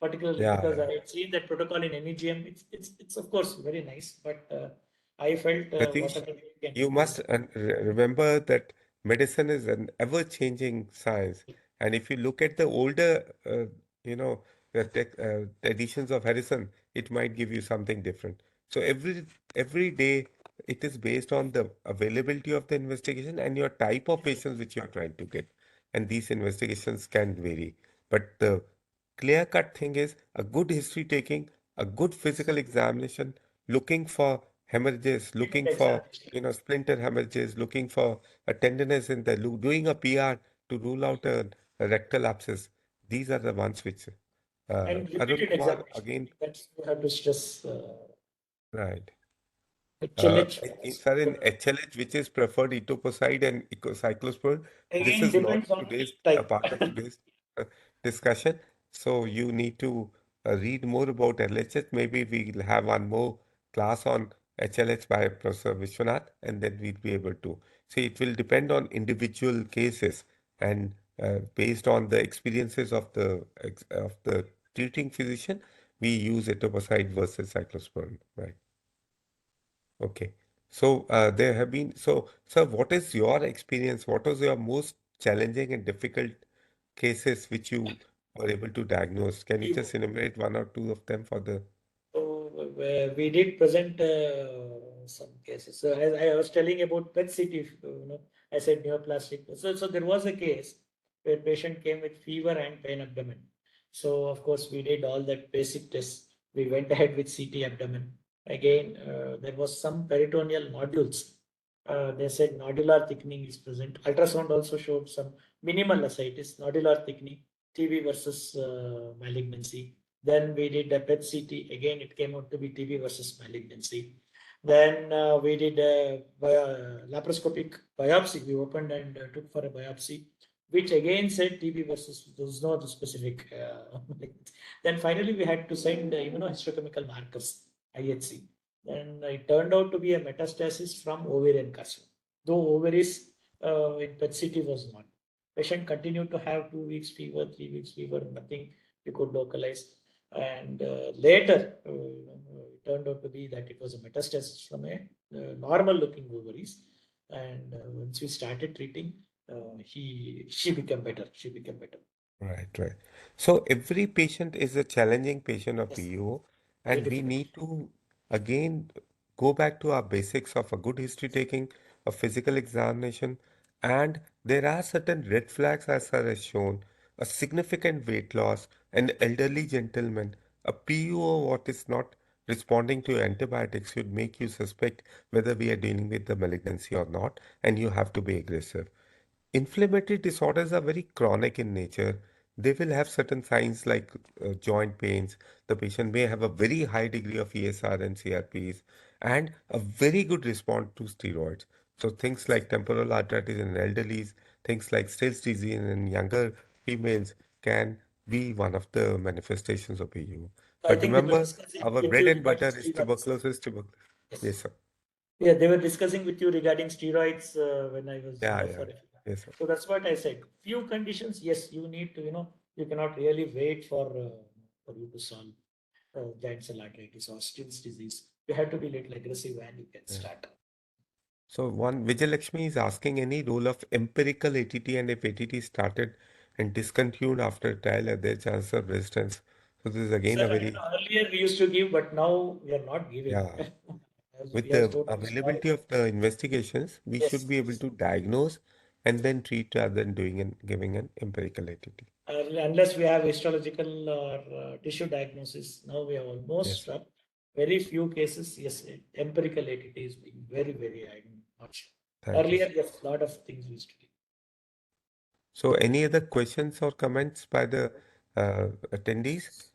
particularly yeah, because yeah. I had seen that protocol in NEGM. It's of course very nice, but I felt Satish, whatever we can you use. must remember that medicine is an ever-changing science, and if you look at the older, the editions of Harrison, it might give you something different. So every day, it is based on the availability of the investigation and your type of patients which you are trying to get, and these investigations can vary. But the clear-cut thing is a good history taking, a good physical examination, looking for hemorrhages, looking for Examination. splinter hemorrhages, looking for a tenderness in the loop, doing a PR to rule out a rectal abscess. These are the ones which And Arun repeated Kumar examination. I again, think that's you have to stress right. HLH. Sir, in HLH, which is preferred etoposide and cyclosporine, this Again, is not depends on today's a type. part of today's uh, discussion. So you need to read more about LHH. Maybe we'll have one more class on HLH by Professor Vishwanath, and then we'll be able to see. It will depend on individual cases and based on the experiences of the treating physician, we use etoposide versus cyclosporine, right? Okay. So there have been, so sir, what is your experience? What was your most challenging and difficult cases which you were able to diagnose? Can you just enumerate one or two of them for the, So we did present some cases. So as I was telling about PET CT, I said neoplastic. So there was a case where patient came with fever and pain abdomen. So of course we did all that basic tests. We went ahead with CT abdomen. Again, there was some peritoneal nodules. They said nodular thickening is present. Ultrasound also showed some minimal ascites, nodular thickening, TB versus malignancy. Then we did a PET CT. Again, it came out to be TB versus malignancy. Then we did a laparoscopic biopsy. We opened and took for a biopsy, which again said TB versus there was no specific. Then finally we had to send immunohistochemical markers, IHC. Then it turned out to be a metastasis from ovarian carcinoma. Though ovaries in PET CT was not. Patient continued to have 2 weeks fever, 3 weeks fever, nothing we could localize. And later, it turned out to be that it was a metastasis from a normal looking ovaries. And once we started treating, she became better. She became better. right, right. So every patient is a challenging patient of Yes, PO, very and we difficult. need to again go back to our basics of a good history taking, a physical examination, and there are certain red flags as sir has shown, a significant weight loss, an elderly gentleman, a PUO what is not responding to antibiotics should make you suspect whether we are dealing with the malignancy or not, and you have to be aggressive. Inflammatory disorders are very chronic in nature. They will have certain signs like joint pains. The patient may have a very high degree of ESR and CRPs and a very good response to steroids. So things like temporal arteritis in elderlies, things like Still's disease in younger females can be one of the manifestations of AU. I But think they were remember, discussing our with bread you and regarding butter is steroids. tuberculosis, tuberculosis. Yes. Yes, sir. Yeah, they were discussing with you regarding steroids when I was Yeah, for yeah. Yes, sir. so that's what I said. Few conditions, yes, you need to, you cannot really wait for you to solve giant cell arteritis or Still's disease. You have to be little aggressive and you can Yeah. start. So one Vijayalakshmi is asking any role of empirical ATT and if ATT started and discontinued after trial, are there chances of resistance? So this is again Sir, a very, earlier we used to give, but now we are not giving. yeah, As we with have the total small. availability of the investigations, we should Yes. be able to diagnose and then treat rather than doing and giving an empirical ATT. Unless we have histological or tissue diagnosis, now we have almost Yes, stopped. Very few cases, yes, empirical ATT is being very, very, I'm not sure. thank you, Earlier, sir. yes, a lot of things we used to do. So any other questions or comments by the attendees.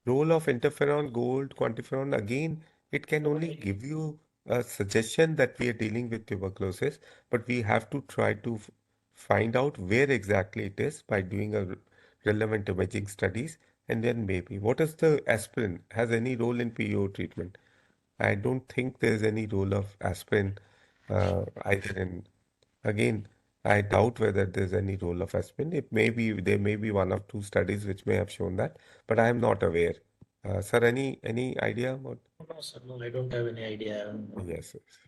Role of interferon, gold, quantiferon, again, it can only give you a suggestion that we are dealing with tuberculosis, but we have to try to find out where exactly it is by doing a relevant imaging studies. And then maybe, what is the aspirin? Has any role in PO treatment? I don't think there's any role of aspirin either in. Again, I doubt whether there's any role of aspirin. It may be there may be one or two studies which may have shown that, but I am not aware. Sir, any idea about? No, sir, no, I don't have any idea. Yes, yes.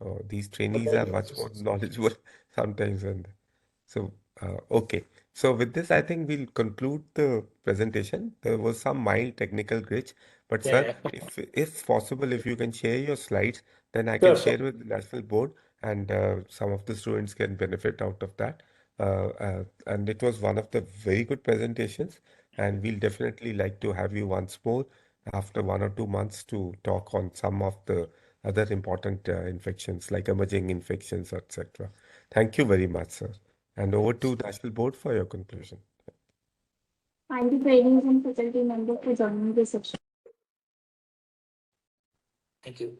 Oh, these trainees About are the much more process. knowledgeable sometimes than so, okay. So with this, I think we'll conclude the presentation. There was some mild technical glitch, but Yeah, sir, yeah. if possible, if you can share your slides, then I can Sure, sure. share with the national board, and some of the students can benefit out of that. And it was one of the very good presentations, and we'll definitely like to have you once more after 1 or 2 months to talk on some of the other important infections like emerging infections, etc. Thank you very much, sir. And over to National Board for your conclusion. Thank you, trainees and faculty members, for joining this session. Thank you.